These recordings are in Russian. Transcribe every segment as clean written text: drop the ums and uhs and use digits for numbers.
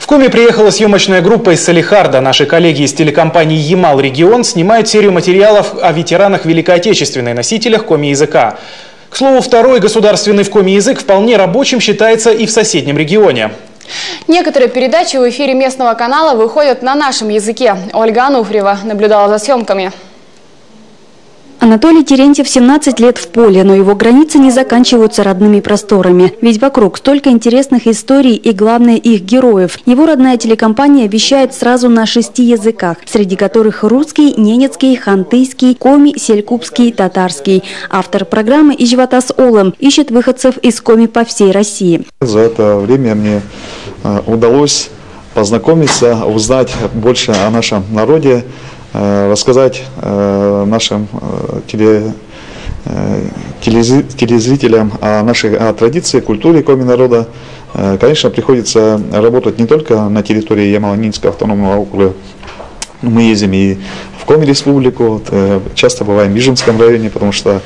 В Коми приехала съемочная группа из Салехарда. Наши коллеги из телекомпании «Ямал Регион» снимают серию материалов о ветеранах Великой Отечественной, носителях коми-языка. К слову, второй государственный в Коми язык вполне рабочим считается и в соседнем регионе. Некоторые передачи в эфире местного канала выходят на нашем языке. Ольга Ануфриева наблюдала за съемками. Анатолий Терентьев 17 лет в поле, но его границы не заканчиваются родными просторами. Ведь вокруг столько интересных историй и, главное, их героев. Его родная телекомпания вещает сразу на 6 языках, среди которых русский, ненецкий, хантыйский, коми, селькупский, татарский. Автор программы Ижватас Олым ищет выходцев из Коми по всей России. За это время мне удалось познакомиться, узнать больше о нашем народе, рассказать нашим телезрителям о нашей традиции, культуре коми народа. Конечно, приходится работать не только на территории Ямало-Ненецкого автономного округа. Мы ездим и в Коми-республику, часто бываем в Ижемском районе, потому что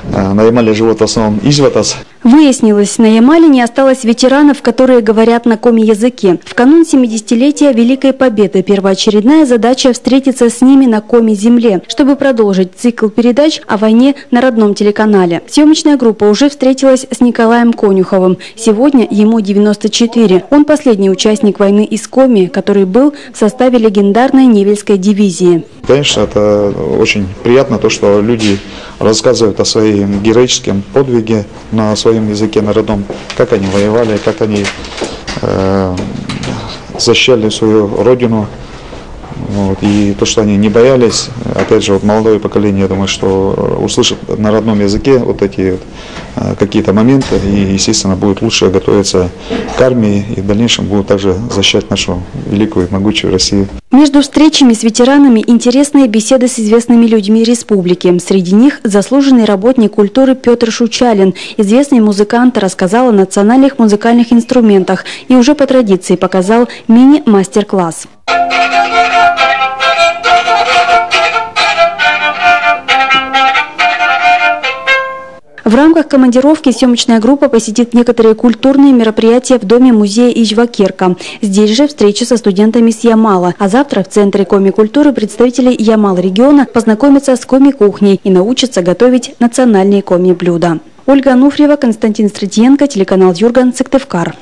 на Ямале живут в основном ижватас. Выяснилось, на Ямале не осталось ветеранов, которые говорят на коми-языке. В канун 70-летия Великой Победы первоочередная задача встретиться с ними на коми-земле, чтобы продолжить цикл передач о войне на родном телеканале. Съемочная группа уже встретилась с Николаем Конюховым. Сегодня ему 94. Он последний участник войны из Коми, который был в составе легендарной Невельской дивизии. Конечно, это очень приятно, то, что люди рассказывают о своем героическом подвиге на своем языке, на родном, как они воевали, как они защищали свою родину. Вот, и то, что они не боялись, опять же, вот молодое поколение, я думаю, что услышит на родном языке вот эти какие-то моменты и, естественно, будет лучше готовиться к армии и в дальнейшем будут также защищать нашу великую и могучую Россию. Между встречами с ветеранами интересные беседы с известными людьми республики. Среди них заслуженный работник культуры Петр Шучалин. Известный музыкант рассказал о национальных музыкальных инструментах и уже по традиции показал мини-мастер-класс. В рамках командировки съемочная группа посетит некоторые культурные мероприятия в доме-музея Ижвакирка. Здесь же встреча со студентами с Ямала. А завтра в Центре коми-культуры представители Ямал региона познакомятся с коми-кухней и научатся готовить национальные коми-блюда. Ольга Ануфриева, Константин Стратиенко, телеканал Юрган, Сыктывкар.